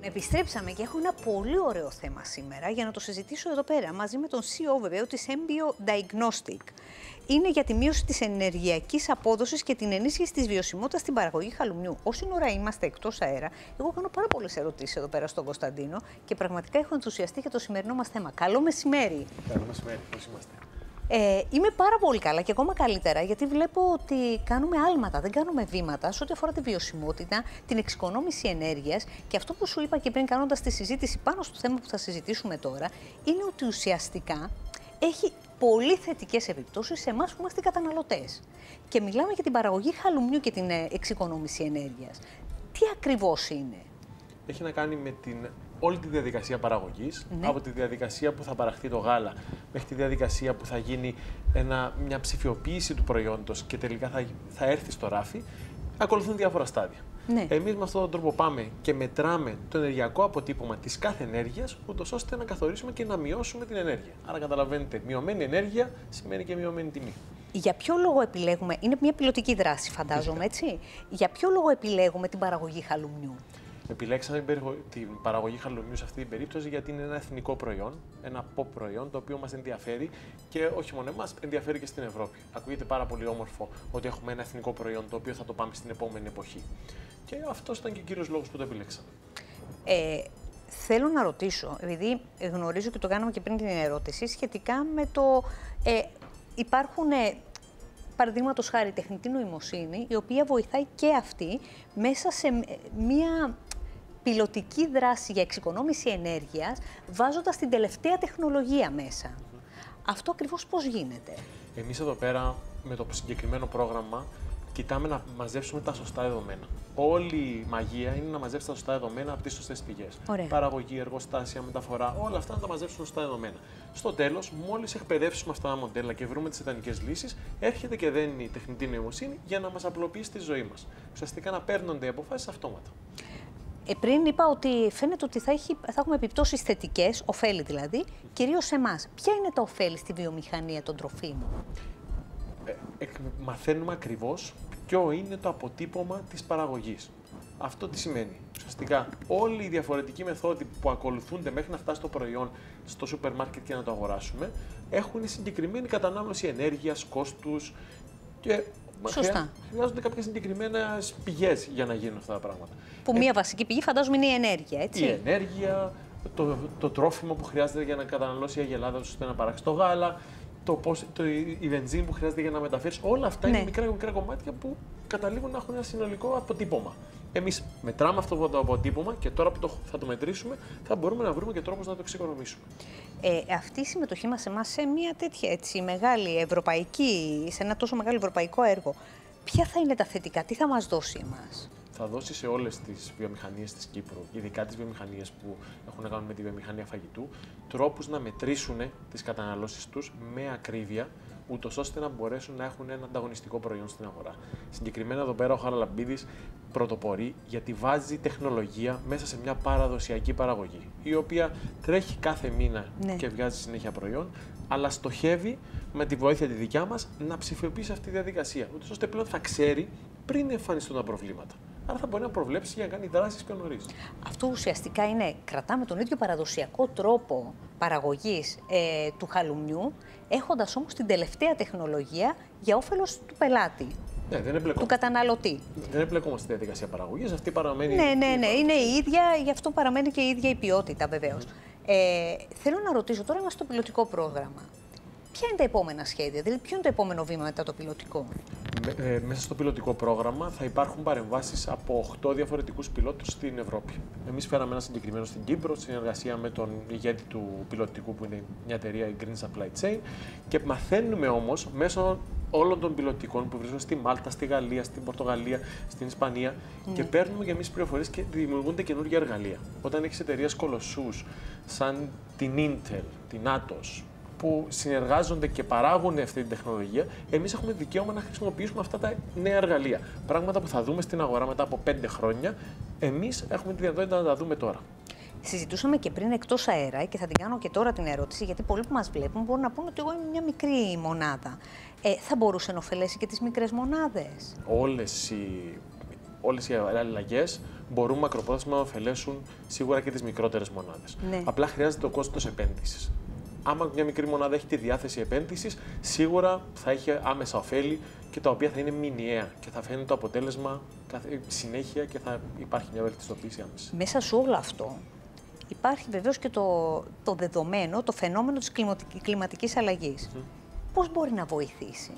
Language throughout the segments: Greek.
Επιστρέψαμε και έχω ένα πολύ ωραίο θέμα σήμερα για να το συζητήσω εδώ πέρα μαζί με τον CEO βεβαίω της Embio Diagnostic. Είναι για τη μείωση της ενεργειακής απόδοσης και την ενίσχυση της βιωσιμότητας στην παραγωγή χαλουμιού. Όση ώρα είμαστε εκτός αέρα, εγώ κάνω πάρα πολλές ερωτήσεις εδώ πέρα στον Κωνσταντίνο και πραγματικά έχω ενθουσιαστεί για το σημερινό μας θέμα. Καλό μεσημέρι. Καλό μεσημέρι, πώς είμαστε? Είμαι πάρα πολύ καλά και ακόμα καλύτερα, γιατί βλέπω ότι κάνουμε άλματα, δεν κάνουμε βήματα σε ό,τι αφορά τη βιωσιμότητα, την εξοικονόμηση ενέργειας. Και αυτό που σου είπα και πριν, κάνοντας τη συζήτηση πάνω στο θέμα που θα συζητήσουμε τώρα, είναι ότι ουσιαστικά έχει πολύ θετικές επιπτώσεις σε εμάς που είμαστε καταναλωτές. Και μιλάμε για την παραγωγή χαλουμιού και την εξοικονόμηση ενέργειας. Τι ακριβώς είναι? Έχει να κάνει με όλη τη διαδικασία παραγωγής, Ναι. από τη διαδικασία που θα παραχθεί το γάλα μέχρι τη διαδικασία που θα γίνει μια ψηφιοποίηση του προϊόντος και τελικά θα έρθει στο ράφι. Ακολουθούν διάφορα στάδια. Ναι. Εμείς με αυτόν τον τρόπο πάμε και μετράμε το ενεργειακό αποτύπωμα της κάθε ενέργειας, ούτως ώστε να καθορίσουμε και να μειώσουμε την ενέργεια. Άρα καταλαβαίνετε, μειωμένη ενέργεια σημαίνει και μειωμένη τιμή. Για ποιο λόγο επιλέγουμε, είναι μια πιλωτική δράση φαντάζομαι, έτσι, για ποιο λόγο επιλέγουμε την παραγωγή χαλουμιού? Επιλέξαμε την παραγωγή χαλουμιού σε αυτή την περίπτωση γιατί είναι ένα εθνικό προϊόν, ένα pop προϊόν το οποίο μας ενδιαφέρει και όχι μόνο εμάς, ενδιαφέρει και στην Ευρώπη. Ακούγεται πάρα πολύ όμορφο ότι έχουμε ένα εθνικό προϊόν το οποίο θα το πάμε στην επόμενη εποχή. Και αυτός ήταν και ο κύριος λόγος που το επιλέξαμε. Θέλω να ρωτήσω, επειδή γνωρίζω και το κάναμε και πριν την ερώτηση, σχετικά με το υπάρχουν, παραδείγματος χάρη, τεχνητή νοημοσύνη, η οποία βοηθάει και αυτή μέσα σε μία πιλωτική δράση για εξοικονόμηση ενέργειας, βάζοντας την τελευταία τεχνολογία μέσα. Αυτό ακριβώς πώς γίνεται? Εμείς εδώ πέρα με το συγκεκριμένο πρόγραμμα κοιτάμε να μαζέψουμε τα σωστά δεδομένα. Όλη η μαγεία είναι να μαζέψει τα σωστά δεδομένα από τις σωστές πηγές. Ωραία. Παραγωγή, εργοστάσια, μεταφορά, όλα αυτά να τα μαζέψουμε σωστά δεδομένα. Στο τέλος, μόλις εκπαιδεύσουμε αυτά τα μοντέλα και βρούμε τις ιδανικές λύσεις, έρχεται και δένει η τεχνητή νοημοσύνη για να μας απλοποιήσει τη ζωή μας. Ουσιαστικά να παίρνονται οι αποφάσεις αυτόματα. Πριν είπα ότι φαίνεται ότι θα έχουμε επιπτώσεις θετικές, ωφέλη δηλαδή, κυρίως σε εμάς. Ποια είναι τα ωφέλη στη βιομηχανία των τροφίμων? Μαθαίνουμε ακριβώς ποιο είναι το αποτύπωμα της παραγωγής. Αυτό τι σημαίνει? Ουσιαστικά όλοι οι διαφορετικοί μεθόδοι που ακολουθούνται μέχρι να φτάσει το προϊόν στο σούπερ μάρκετ και να το αγοράσουμε έχουν συγκεκριμένη κατανάλωση ενέργειας, κόστους και χρειάζονται κάποιες συγκεκριμένες πηγές για να γίνουν αυτά τα πράγματα. Που μία βασική πηγή φαντάζομαι είναι η ενέργεια, έτσι. Η ενέργεια, το τρόφιμο που χρειάζεται για να καταναλώσει η αγελάδα ώστε να παράξει το γάλα, η βενζίνη που χρειάζεται για να μεταφέρεις. Όλα αυτά είναι μικρά κομμάτια που καταλήγουν να έχουν ένα συνολικό αποτύπωμα. Εμείς μετράμε αυτό το αποτύπωμα και τώρα που θα το μετρήσουμε θα μπορούμε να βρούμε και τρόπους να το εξοικονομήσουμε. Αυτή η συμμετοχή μας εμάς σε μια τέτοια έτσι, μεγάλη ευρωπαϊκή, σε ένα τόσο μεγάλο ευρωπαϊκό έργο, ποια θα είναι τα θετικά, τι θα μας δώσει εμάς? Θα δώσει σε όλες τις βιομηχανίες της Κύπρου, ειδικά τις βιομηχανίες που έχουν να κάνουν με τη βιομηχανία φαγητού, τρόπους να μετρήσουν τις καταναλώσεις τους με ακρίβεια, ούτως ώστε να μπορέσουν να έχουν ένα ανταγωνιστικό προϊόν στην αγορά. Συγκεκριμένα εδώ πέρα ο Χαραλαμπίδης πρωτοπορεί γιατί βάζει τεχνολογία μέσα σε μια παραδοσιακή παραγωγή, η οποία τρέχει κάθε μήνα και βγάζει συνέχεια προϊόν, αλλά στοχεύει με τη βοήθεια τη δικιά μας να ψηφιοποιήσει αυτή τη διαδικασία, ούτως ώστε πλέον θα ξέρει πριν εμφανιστούν τα προβλήματα. Άρα θα μπορεί να προβλέψει για να κάνει δράσεις πιο νωρίς. Αυτό ουσιαστικά είναι, κρατάμε τον ίδιο παραδοσιακό τρόπο παραγωγής του χαλουμιού, έχοντας όμως την τελευταία τεχνολογία για όφελος του πελάτη. Ναι, δεν του καταναλωτή. Δεν εμπλεκόμαστε στη διαδικασία παραγωγής, αυτή παραμένει. Ναι, είναι η ίδια, γι' αυτό παραμένει και η ίδια η ποιότητα βεβαίως. Θέλω να ρωτήσω, τώρα είμαστε στο πιλωτικό πρόγραμμα. Ποια είναι τα επόμενα σχέδια, δηλαδή ποιο είναι το επόμενο βήμα μετά το πιλωτικό? Μέσα στο πιλωτικό πρόγραμμα θα υπάρχουν παρεμβάσεις από 8 διαφορετικούς πιλότους στην Ευρώπη. Εμείς φέραμε ένα συγκεκριμένο στην Κύπρο, στη συνεργασία με τον ηγέτη του πιλωτικού που είναι μια εταιρεία, η Green Supply Chain, και μαθαίνουμε όμως μέσω όλων των πιλωτικών που βρίσκονται στη Μάλτα, στη Γαλλία, στην Πορτογαλία, στην Ισπανία και παίρνουμε και εμείς πληροφορίες και δημιουργούνται καινούργια εργαλεία. Όταν έχεις εταιρείες κολοσσούς σαν την Intel, την Atos, που συνεργάζονται και παράγουν αυτή την τεχνολογία, εμείς έχουμε δικαίωμα να χρησιμοποιήσουμε αυτά τα νέα εργαλεία. Πράγματα που θα δούμε στην αγορά μετά από 5 χρόνια, εμείς έχουμε τη δυνατότητα να τα δούμε τώρα. Συζητούσαμε και πριν εκτός αέρα και θα την κάνω και τώρα την ερώτηση, γιατί πολλοί που μας βλέπουν μπορούν να πούνε ότι εγώ είμαι μια μικρή μονάδα. Θα μπορούσε να ωφελέσει και τις μικρές μονάδες? Όλες οι αλλαγές μπορούν μακροπρόθεσμα να ωφελέσουν σίγουρα και τις μικρότερες μονάδες. Ναι. Απλά χρειάζεται το κόστος επένδυσης. Άμα μια μικρή μονάδα έχει τη διάθεση επένδυσης, σίγουρα θα έχει άμεσα ωφέλη και τα οποία θα είναι μηνιαία και θα φαίνεται το αποτέλεσμα συνέχεια και θα υπάρχει μια βελτιστοποίηση άμεσα. Μέσα σε όλο αυτό υπάρχει βεβαίως και το δεδομένο, το φαινόμενο της κλιματικής αλλαγής. Πώς μπορεί να βοηθήσει?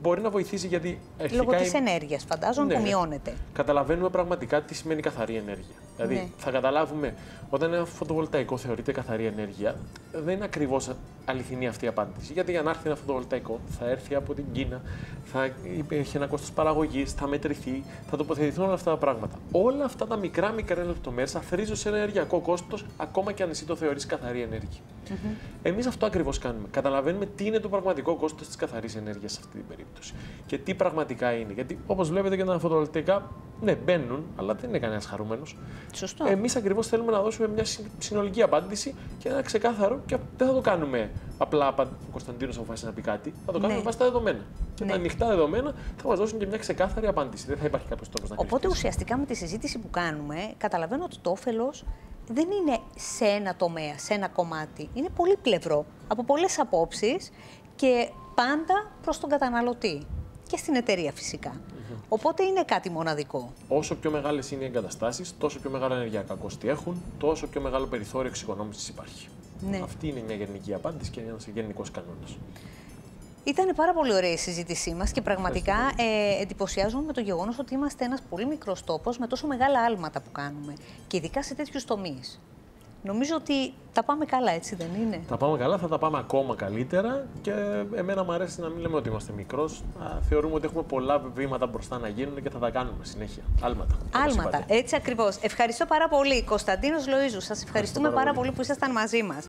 Μπορεί να βοηθήσει γιατί λόγω της ενέργειας, φαντάζομαι, ναι, που μειώνεται. Καταλαβαίνουμε πραγματικά τι σημαίνει καθαρή ενέργεια. Δηλαδή, Ναι. θα καταλάβουμε όταν ένα φωτοβολταϊκό θεωρείται καθαρή ενέργεια, δεν είναι ακριβώς αληθινή αυτή η απάντηση. Γιατί για να έρθει ένα φωτοβολταϊκό, θα έρθει από την Κίνα, θα έχει ένα κόστος παραγωγής, θα μετρηθεί, θα τοποθετηθούν όλα αυτά τα πράγματα. Όλα αυτά τα μικρά λεπτομέρειες θα θρίζουν σε ένα ενεργειακό κόστος, ακόμα και αν εσύ το θεωρείς καθαρή ενέργεια. Εμείς αυτό ακριβώς κάνουμε. Καταλαβαίνουμε τι είναι το πραγματικό κόστος της καθαρής ενέργειας σε αυτή την περίπτωση. Και τι πραγματικά είναι. Γιατί όπως βλέπετε και τα φωτοβολταϊκά, ναι, μπαίνουν, αλλά δεν είναι κανένας χαρούμενος. Σωστό. Εμείς ακριβώς θέλουμε να δώσουμε μια συνολική απάντηση και ένα ξεκάθαρο και δεν θα το κάνουμε απλά. Ο Κωνσταντίνος αποφάσισε να πει κάτι, θα το κάνουμε βάσει τα δεδομένα. Και τα ανοιχτά δεδομένα θα μας δώσουν και μια ξεκάθαρη απάντηση. Δεν θα υπάρχει κάποιος τρόπος να κρυφτείς. Οπότε ουσιαστικά με τη συζήτηση που κάνουμε, καταλαβαίνω ότι το όφελος δεν είναι σε ένα τομέα, σε ένα κομμάτι. Είναι πολύπλευρο, από πολλές απόψεις και πάντα προς τον καταναλωτή. Και στην εταιρεία φυσικά. Οπότε είναι κάτι μοναδικό. Όσο πιο μεγάλες είναι οι εγκαταστάσεις, τόσο πιο μεγάλα ενεργειακά κόστη έχουν, τόσο πιο μεγάλο περιθώριο εξοικονόμησης υπάρχει. Ναι. Αυτή είναι μια γενική απάντηση και ένας γενικός κανόνας. Ήταν πάρα πολύ ωραία η συζήτησή μας και πραγματικά εντυπωσιάζομαι με το γεγονός ότι είμαστε ένας πολύ μικρός τόπος με τόσο μεγάλα άλματα που κάνουμε. Και ειδικά σε τέτοιους τομείς. Νομίζω ότι τα πάμε καλά, έτσι δεν είναι? Τα πάμε καλά, θα τα πάμε ακόμα καλύτερα και εμένα μου αρέσει να μην λέμε ότι είμαστε μικρός. Θεωρούμε ότι έχουμε πολλά βήματα μπροστά να γίνουν και θα τα κάνουμε συνέχεια. Άλματα. Άλματα, έτσι ακριβώς. Ευχαριστώ πάρα πολύ. Κωνσταντίνος Λοΐζου, σας ευχαριστούμε πάρα πολύ που ήσασταν μαζί μας.